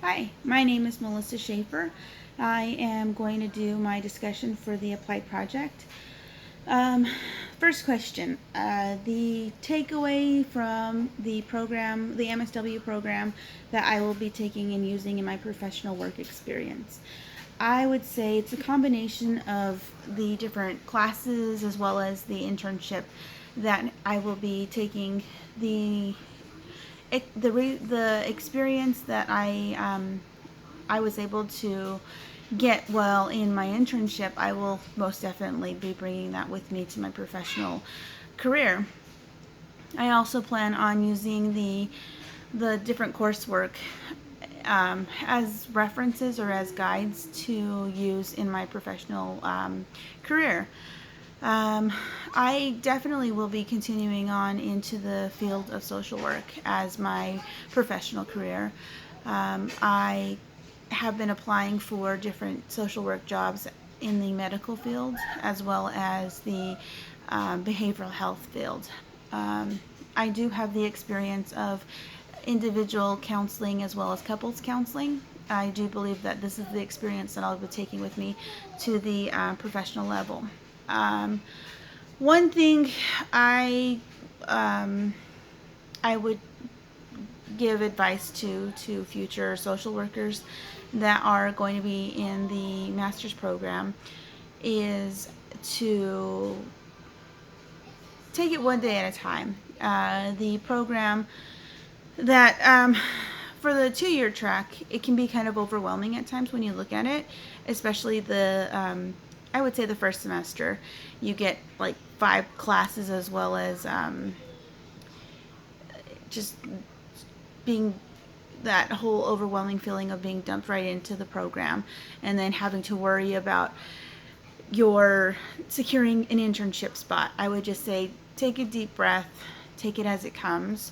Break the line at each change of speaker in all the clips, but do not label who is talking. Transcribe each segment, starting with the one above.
Hi, my name is Melissa Schaefer. I am going to do my discussion for the applied project. Um, First question, the takeaway from the program, the MSW program that I will be taking and using in my professional work experience. I would say it's a combination of the different classes as well as the internship that I will be taking. The experience that I was able to get well in my internship, I will most definitely be bringing that with me to my professional career. I also plan on using the different coursework as references or as guides to use in my professional career. Um, I definitely will be continuing on into the field of social work as my professional career. I have been applying for different social work jobs in the medical field as well as the behavioral health field. Um, I do have the experience of individual counseling as well as couples counseling. I do believe that this is the experience that I'll be taking with me to the professional level. Um, One thing I um, I would give advice to future social workers that are going to be in the master's program is to take it one day at a time. The program that for the 2 year track, it can be kind of overwhelming at times when you look at it, especially I would say the first semester. You get like 5 classes as well as just being that whole overwhelming feeling of being dumped right into the program and then having to worry about your securing an internship spot. I would just say take a deep breath, take it as it comes,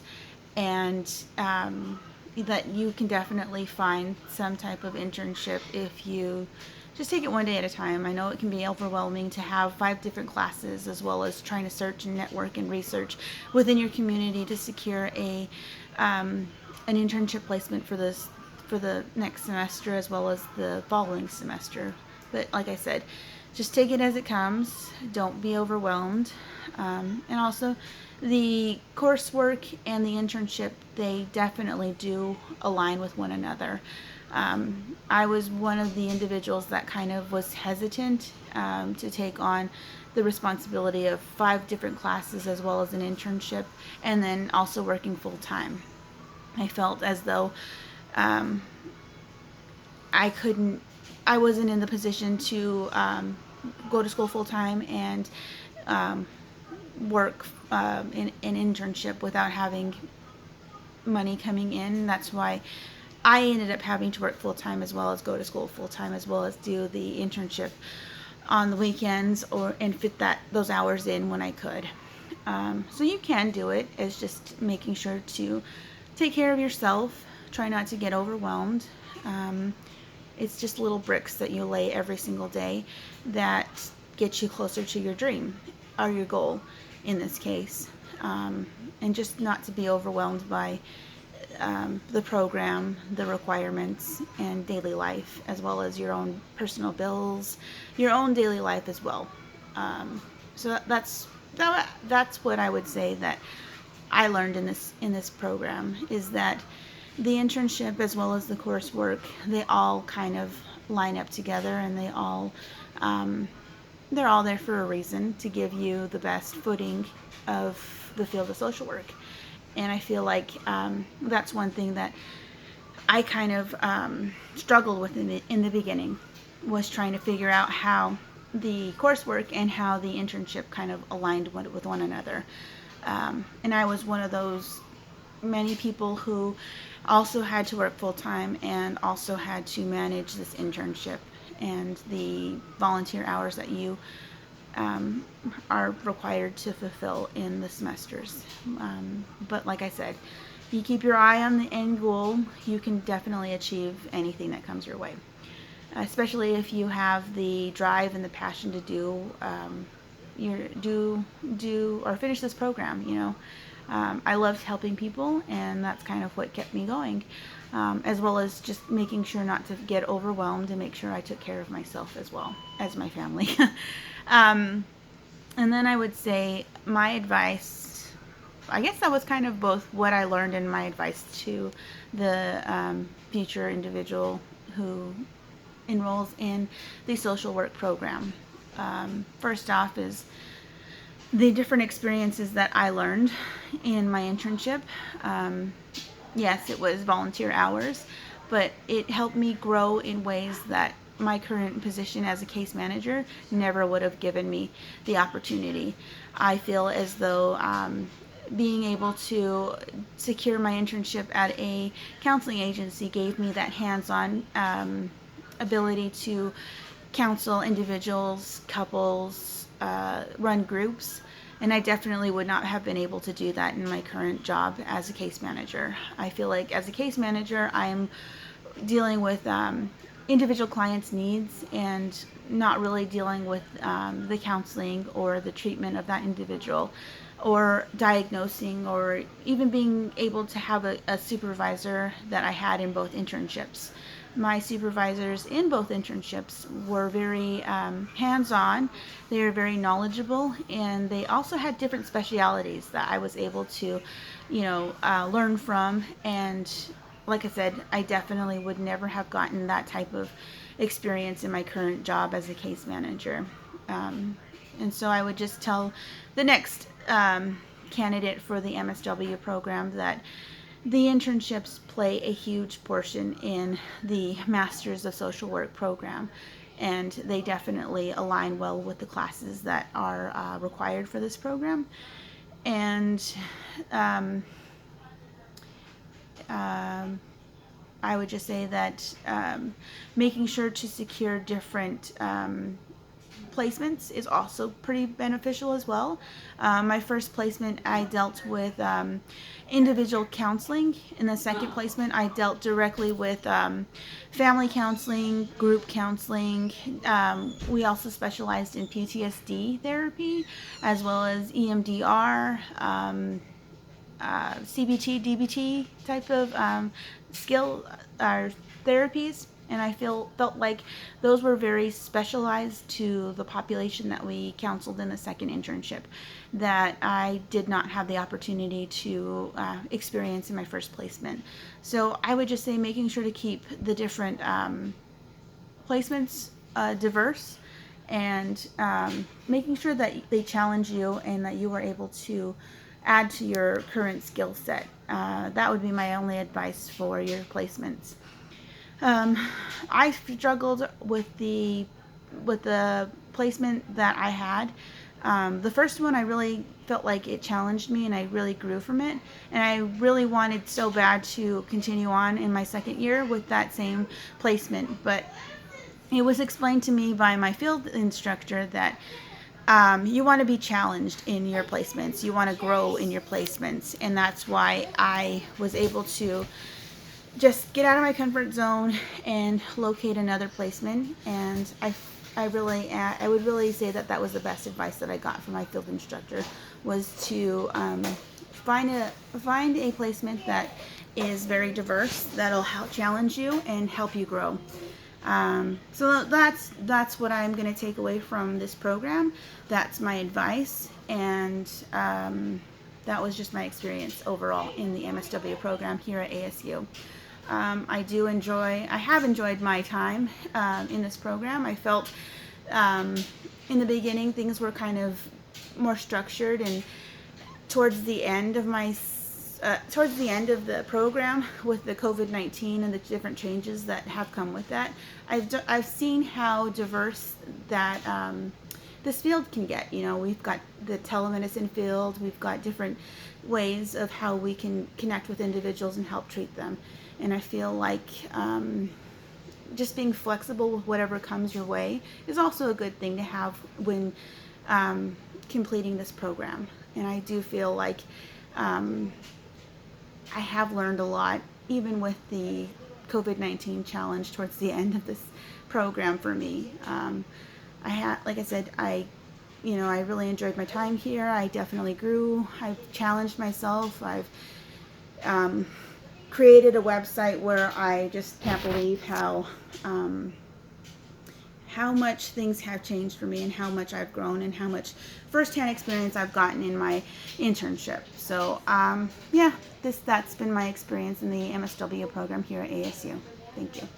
and that you can definitely find some type of internship if you just take it one day at a time. I know it can be overwhelming to have 5 different classes as well as trying to search and network and research within your community to secure an internship placement for the next semester as well as the following semester. But like I said, just take it as it comes. Don't be overwhelmed. And also, the coursework and the internship, they definitely do align with one another. I was one of the individuals that kind of was hesitant to take on the responsibility of 5 different classes as well as an internship and then also working full time. I felt as though um, I couldn't, I wasn't in the position to go to school full time and um, work in an internship without having money coming in. That's why I ended up having to work full time as well as go to school full time as well as do the internship on the weekends or and fit those hours in when I could. So you can do it. It's just making sure to take care of yourself. Try not to get overwhelmed. It's just little bricks that you lay every single day that get you closer to your dream or your goal in this case. And just not to be overwhelmed by the program, the requirements, and daily life, as well as your own personal bills, your own daily life as well. So that's what I would say that I learned in this program is that the internship as well as the coursework, they all kind of line up together, and um, they're all there for a reason to give you the best footing of the field of social work. And I feel like that's one thing that I kind of struggled with in the beginning, was trying to figure out how the coursework and how the internship kind of aligned with one another. And I was one of those many people who also had to work full time and also had to manage this internship and the volunteer hours that you are required to fulfill in the semesters. But like I said, if you keep your eye on the end goal, you can definitely achieve anything that comes your way. Especially if you have the drive and the passion to do or finish this program. I loved helping people, and that's kind of what kept me going. as well as just making sure not to get overwhelmed and make sure I took care of myself as well as my family. um, and then I would say my advice, I guess that was kind of both what I learned and my advice to the future individual who enrolls in the social work program. First off is the different experiences that I learned in my internship. Yes, it was volunteer hours, but it helped me grow in ways that my current position as a case manager never would have given me the opportunity. I feel as though being able to secure my internship at a counseling agency gave me that hands-on ability to counsel individuals, couples, run groups, and I definitely would not have been able to do that in my current job as a case manager. I feel like as a case manager, I'm dealing with individual clients' needs and not really dealing with the counseling or the treatment of that individual or diagnosing or even being able to have a supervisor that I had in both internships. My supervisors in both internships were very hands-on. They were very knowledgeable, and they also had different specialities that I was able to, learn from. And like I said, I definitely would never have gotten that type of experience in my current job as a case manager. And so I would just tell the next candidate for the MSW program that the internships play a huge portion in the Masters of Social Work program, and they definitely align well with the classes that are required for this program. And I would just say that making sure to secure different placements is also pretty beneficial as well. My first placement, I dealt with individual counseling. In the second placement, I dealt directly with family counseling, group counseling. We also specialized in PTSD therapy, as well as EMDR, CBT, DBT type of skill therapies, and I felt like those were very specialized to the population that we counseled in the second internship that I did not have the opportunity to experience in my first placement. So I would just say making sure to keep the different placements diverse and making sure that they challenge you and that you are able to add to your current skill set. That would be my only advice for your placements. I struggled with the placement that I had. The first one, I really felt like it challenged me and I really grew from it. And I really wanted so bad to continue on in my second year with that same placement. But it was explained to me by my field instructor that you want to be challenged in your placements. You want to grow in your placements. And that's why I was able to just get out of my comfort zone and locate another placement. And I would really say that was the best advice that I got from my field instructor, was to find a placement that is very diverse, that'll help challenge you and help you grow. So that's what I'm going to take away from this program. That's my advice, and that was just my experience overall in the MSW program here at ASU. I have enjoyed my time in this program. I felt in the beginning things were kind of more structured, and towards the end of the program, with the COVID-19 and the different changes that have come with that, I've seen how diverse that this field can get. We've got the telemedicine field, we've got different ways of how we can connect with individuals and help treat them. And I feel like just being flexible with whatever comes your way is also a good thing to have when completing this program. And I do feel like I have learned a lot, even with the COVID-19 challenge towards the end of this program for me. Like I said, I really enjoyed my time here. I definitely grew. I've challenged myself. I've created a website where I just can't believe how much things have changed for me and how much I've grown and how much firsthand experience I've gotten in my internship. So yeah, that's been my experience in the MSW program here at ASU. Thank you.